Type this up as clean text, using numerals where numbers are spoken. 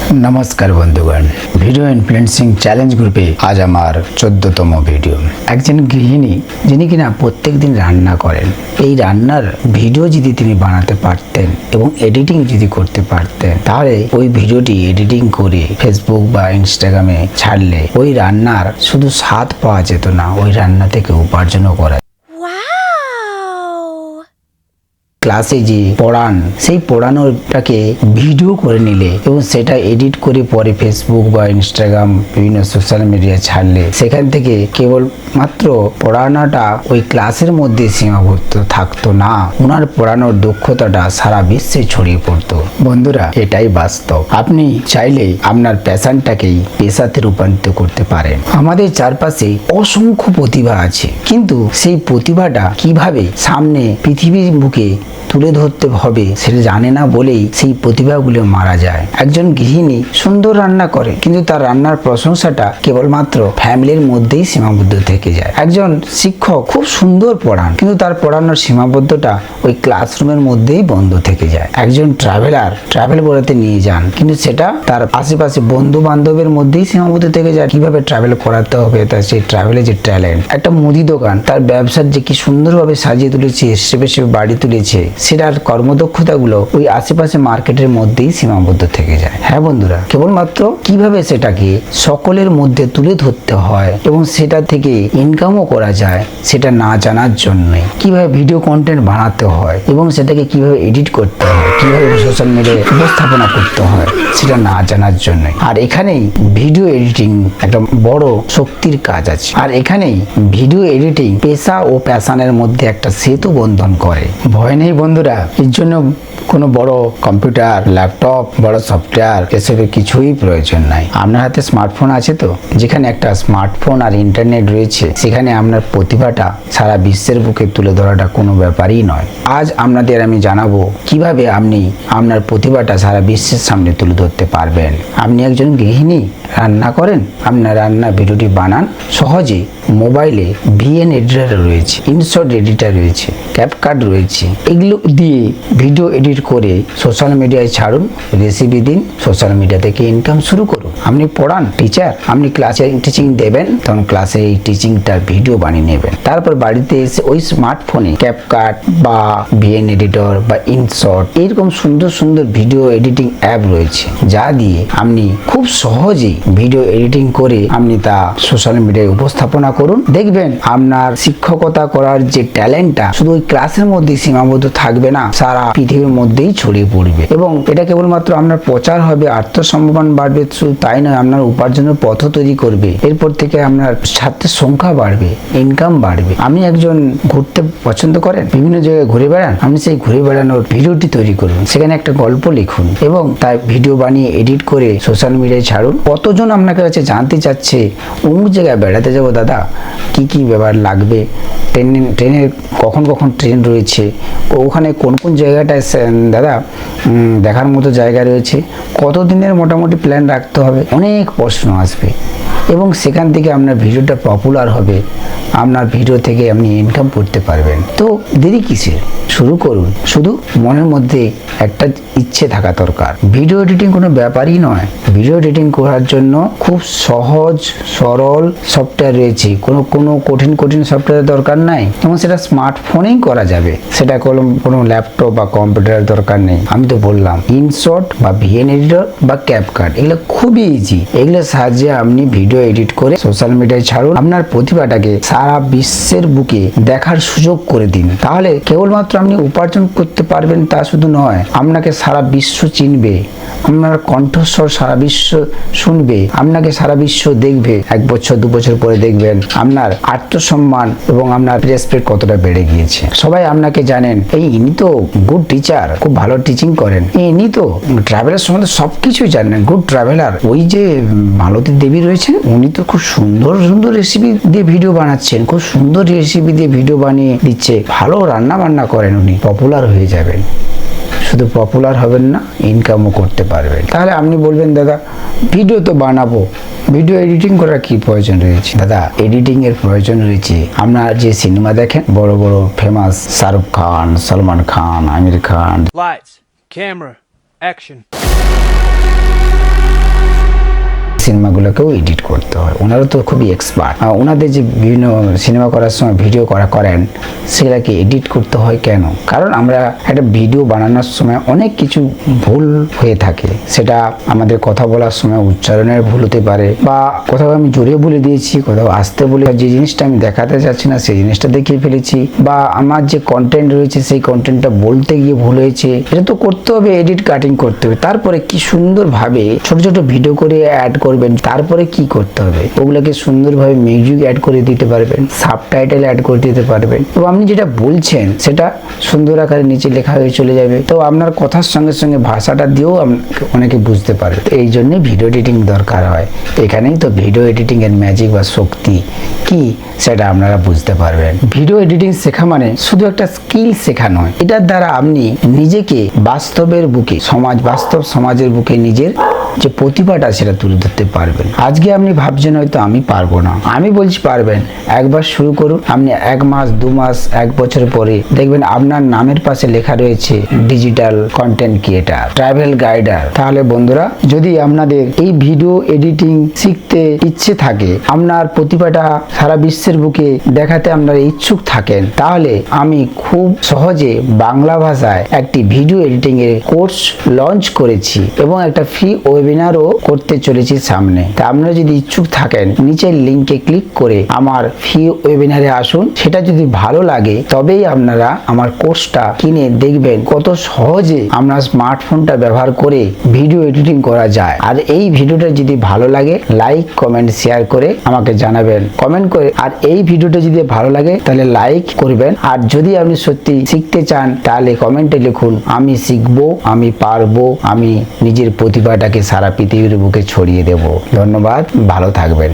নমস্কার বন্ধুগণ, video influencing challenge গ্রুপে আজ আমার 14তম ভিডিও। একজন গৃহিণী যিনি কিনা প্রত্যেক দিন রান্না করেন, এই রান্নার ভিডিও যদি তিনি বানাতে পারতেন এবং এডিটিং যদি করতে পারতেন, তাহলে ওই ভিডিওটি এডিটিং করে ফেসবুক বা ইনস্টাগ্রামে ছাড়লে ওই রান্নার শুধু স্বাদ পাওয়া যেত না, ওই রান্না থেকে উপার্জনও করা। ক্লাসে যে পড়ান, সেই পড়ানোটাকে ভিডিও করে নিলে এবং সেটা এডিট করে পরে ফেসবুক বা ইনস্টাগ্রাম বিভিন্ন সোশ্যাল মিডিয়ায় ছাড়লে সেখান থেকে কেবল মাত্র পড়ানোটা ওই ক্লাসের মধ্যে সীমাবদ্ধ থাকতো না, ওনার পড়ানোর দক্ষতাটা সারা বিশ্বে ছড়িয়ে পড়তো। বন্ধুরা, এটাই বাস্তব। আপনি চাইলে আপনার প্যাশনটাকেই পেশাতে রূপান্তরিত করতে পারেন। আমাদের চারপাশে অসংখ্য প্রতিভা আছে, কিন্তু সেই প্রতিভাটা কিভাবে সামনে পৃথিবীর বুকে তুলে ধরতে হবে সেটা জানে না বলেই সেই প্রতিভাগুলো মারা যায়। একজন গৃহিণী সুন্দর রান্না করে, কিন্তু তার রান্নার প্রশংসাটা কেবলমাত্র ফ্যামিলির মধ্যেই সীমাবদ্ধ থেকে যায়। একজন শিক্ষক খুব সুন্দর পড়ান, কিন্তু তার পড়ানোর সীমাবদ্ধতা ওই ক্লাসরুমের মধ্যেই বন্ধ থেকে যায়। একজন ট্রাভেল বেড়াতে নিয়ে যান, কিন্তু সেটা তার আশেপাশে বন্ধু বান্ধবের মধ্যেই সীমাবদ্ধ থেকে যায়। কিভাবে ট্রাভেল করাতে হবে, তার সেই ট্রাভেলের যে ট্যালেন্ট। একটা মুদি দোকান তার ব্যবসার যে কি সুন্দরভাবে সাজিয়ে তুলেছে, সেবে বাড়ি তুলেছে, সেটার কর্মদক্ষতাগুলো ওই আশেপাশে মার্কেটের মধ্যেই সীমাবদ্ধ থেকে যায়। হ্যাঁ বন্ধুরা, কেবলমাত্র কিভাবে সেটাকে সকলের মধ্যে তুলে ধরতে হয় এবং সেটা থেকে ইনকামও করা যায় সেটা না জানার জন্যই। কিভাবে ভিডিও কন্টেন্ট বানাতে হয় এবং সেটাকে কিভাবে এডিট করতে হয়, কিভাবে সোশ্যাল মিডিয়ায় উপস্থাপনা করতে হয় সেটা না জানার জন্যই। আর এখানেই ভিডিও এডিটিং একটা বড় শক্তির কাজ আছে। আর এখানেই ভিডিও এডিটিং পেশা ও প্যাশনের মধ্যে একটা সেতু বন্ধন করে। ভয় নেই বন্ধুরা, এর জন্য কোনো বড় কম্পিউটার, ল্যাপটপ, বড় সফটওয়্যার এসবের কিছুই প্রয়োজন নাই। আপনার হাতে স্মার্টফোন আছে তো, যেখানে একটা স্মার্টফোন আর ইন্টারনেট রয়েছে, সেখানে আপনার প্রতিভাটা সারা বিশ্বের বুকে তুলে ধরাটা কোনো ব্যাপারই নয়। আজ আপনাদের আমি জানাবো কিভাবে আপনি আপনার প্রতিভাটা সারা বিশ্বের সামনে তুলে ধরতে পারবেন। আপনি একজন গৃহিণী, রান্না করেন, আপনার রান্না ভিডিওটি বানান সহজে। মোবাইলে ভিএন এডিটর রয়েছে, ইনশট এডিটর রয়েছে, ক্যাপকাট রয়েছে, এগুলো দিয়ে ভিডিও এডিট করে সোশ্যাল মিডিয়ায় ছাড়ুন, রেসিপি দিন, সোশ্যাল মিডিয়া থেকে ইনকাম শুরু করুন। আপনি পড়ান, টিচার, আপনি ক্লাসে টিচিং দেবেন, তখন ক্লাসে এই টিচিংটার ভিডিও বানিয়ে নেবেন। তারপর বাড়িতে এসে ওই স্মার্টফোনে ক্যাপকাট বা ভিএন এডিটর বা ইনশট এরকম সুন্দর সুন্দর ভিডিও এডিটিং অ্যাপ রয়েছে, যা দিয়ে আপনি খুব সহজেই ভিডিও এডিটিং করে আপনি তা সোশ্যাল মিডিয়ায় উপস্থাপনা করুন। দেখবেন আপনার শিক্ষকতা করার যে ট্যালেন্টটা শুধু ওই ক্লাসের মধ্যে সীমাবদ্ধ থাকবে না, সারা পৃথিবীর মধ্যেই ছড়িয়ে পড়বে এবং এটা কেবলমাত্র আপনার প্রচার হবে, আত্মসম্মান বাড়বে, শুধু তাই নয়, আপনার উপার্জনের পথ তৈরি করবে। এরপর থেকে আপনার ছাত্রের সংখ্যা বাড়বে, ইনকাম বাড়বে। আপনি একজন ঘুরতে পছন্দ করেন, বিভিন্ন জায়গায় ঘুরে বেড়ান, আপনি সেই ঘুরে বেড়ানোর ভিডিওটি তৈরি করুন, সেখানে একটা গল্প লিখুন এবং তাই ভিডিও বানিয়ে এডিট করে সোশ্যাল মিডিয়ায় ছাড়ুন। কতজন আপনার কাছে জানতে চাচ্ছে অমুক জায়গায় বেড়াতে যাবো দাদা, কি কি ব্যাপার লাগবে, ট্রেনে কখন কখন ট্রেন রয়েছে, ওখানে কোন কোন জায়গাটায় দাদা দেখার মতো জায়গা রয়েছে, কতদিনের মোটামুটি প্ল্যান রাখতে হবে, অনেক প্রশ্ন আসবে এবং সেখান থেকে আপনার ভিডিওটা পপুলার হবে, আপনার ভিডিও থেকে আপনি ইনকাম করতে পারবেন। তো দেরি কিসের, শুরু করুন। শুধু মনের মধ্যে একটা ইচ্ছে থাকা দরকার। ভিডিও এডিটিং কোনো ব্যাপারই নয়। ভিডিও এডিটিং করার জন্য খুব সহজ সরল সফটওয়্যার রয়েছে, কোনো কঠিন সফটওয়্যার দরকার নাই এবং সেটা স্মার্টফোনেই করা যাবে, সেটা কোনো ল্যাপটপ বা কম্পিউটারের দরকার নেই। আমি তো বললাম ইনশট বা ভিএন এডিটর বা ক্যাপকাট, এগুলো খুবই ইজি। এগুলোর সাহায্যে আপনি ভিডিও এডিট করে সোশ্যাল মিডিয়ায় ছাড়ুন, আপনার প্রতিভাটাকে সারা বিশ্বের বুকে দেখার সুযোগ করে দিন। তাহলে কেবলমাত্র আপনি উপার্জন করতে পারবেন তা শুধু নয়, আপনাকে সারা বিশ্ব চিনবে, আপনার কণ্ঠস্বর সারা বিশ্ব শুনবে, আপনাকে সারা বিশ্ব দেখবে। 1 বছর 2 বছর পরে দেখবেন আপনার আত্মসম্মান এবং আপনার রেসপেক্ট কতটা বেড়ে গিয়েছে। সবাই আপনাকে জানেন, ইনি তো গুড টিচার, খুব ভালো টিচিং করেন, ইনি তো ট্রাভেলের সম্বন্ধে সবকিছু জানেন, গুড ট্রাভেলার। ওই যে মালতী দেবী রয়েছেন, উনি তো খুব সুন্দর সুন্দর রেসিপি দিয়ে ভিডিও বানাচ্ছেন, খুব সুন্দর রেসিপি দিয়ে ভিডিও বানিয়ে দিচ্ছে, ভালো রান্না বান্না করেন, উনি পপুলার হয়ে যাবেন। শুধু পপুলার হবেন না, ইনকামও করতে পারবেন। তাহলে আপনি বলবেন দাদা ভিডিও তো বানাবো, ভিডিও এডিটিং করার কি প্রয়োজন রয়েছে? দাদা এডিটিং এর প্রয়োজন রয়েছে। আপনারা যে সিনেমা দেখেন, বড় বড় famous Shahrukh Khan, Salman Khan, Aamir Khan, lights, camera, action. সিনেমাগুলোকেও edit করতে হয়। ওনারা তো খুবই এক্সপার্ট। ওনাদের যে বিভিন্ন সিনেমা করার সময় ভিডিও করেন সেগুলোকে এডিট করতে হয় কেন? কারণ আমরা একটা ভিডিও বানানোর সময় অনেক কিছু ভুল হয়ে থাকে। সেটা আমাদের কথা বলার সময় উচ্চারণের ভুল হতে পারে, বা কোথাও আমি জোরে বলে দিয়েছি, কোথাও আস্তে বলে যে জিনিসটা আমি দেখাতে চাচ্ছি না সেই জিনিসটা দেখিয়ে ফেলেছি, বা আমার যে কন্টেন্ট রয়েছে সেই কন্টেন্টটা বলতে গিয়ে ভুল হয়েছে। এটা তো করতে হবে, এডিট কাটিং করতে হবে। তারপরে কি সুন্দরভাবে ছোট ছোট ভিডিও করে অ্যাড করবেন। তারপরে কি করতে হবে, ওগুলোকে সুন্দরভাবে মিউজিক অ্যাড করে দিতে পারবেন, সাবটাইটেল অ্যাড করে দিতে পারবেন, এবং আপনি যেটা বলছেন সেটা সুন্দর আকারে নিচে লেখা হয়ে চলে যাবে। তো আপনার কথার সঙ্গে সঙ্গে ভাষাটা দিয়েও অনেকে বুঝতে পারবে। এই জন্য ভিডিও এডিটিং দরকার হয়। এখানেই তো ভিডিও এডিটিং এর ম্যাজিক বা শক্তি কি সেটা আপনারা বুঝতে পারবেন। ভিডিও এডিটিং শেখা মানে শুধু একটা স্কিল শেখা নয়, এটার দ্বারা আপনি নিজেকে বাস্তবের বুকে বাস্তব সমাজের বুকে নিজের যে প্রতিভাটা সেটা তুলে ধরতে পারবেন। আজকে আপনি ভাবছেন হয়তো আমি পারবো না, আমি বলছি পারবেন। একবার শুরু করুন, আপনি 1 মাস 2 মাস 1 বছর পরে দেখবেন আপনার নামের পাশে লেখা রয়েছে ডিজিটাল কন্টেন্ট ক্রিয়েটার, ট্রাভেল গাইডার। তাহলে বন্ধুরা, যদি আপনাদের এই ভিডিও এডিটিং শিখতে ইচ্ছে থাকে, আপনার প্রতিভাটা সারা বিশ্বের বুকে দেখাতে আপনারা ইচ্ছুক থাকেন, তাহলে আমি খুব সহজে বাংলা ভাষায় একটি ভিডিও এডিটিং এর কোর্স লঞ্চ করেছি এবং একটা ফ্রি ওয়েবিনারও করতে চলেছি সামনে। তা আপনারা যদি ইচ্ছুক থাকেন, নিচের লিংকে ক্লিক করে আমার ফ্রি ওয়েবিনারে আসুন। সেটা যদি ভালো লাগে তবেই আপনারা আমার কোর্সটা কিনে দেখবেন কত সহজে আপনার স্মার্টফোনটা ব্যবহার করে ভিডিও এডিটিং করা যায়। আর এই ভিডিওটা যদি ভালো লাগে, লাইক কমেন্ট শেয়ার করে আমাকে জানাবেন, কমেন্ট করে। আর এই ভিডিওটা যদি ভালো লাগে তাহলে লাইক করবেন। আর যদি আপনি সত্যি শিখতে চান তাহলে কমেন্টে লিখুন, আমি শিখবো, আমি পারবো, আমি নিজের প্রতিভাটাকে সারা পৃথিবীর বুকে ছড়িয়ে দেব। ধন্যবাদ, ভালো থাকবেন।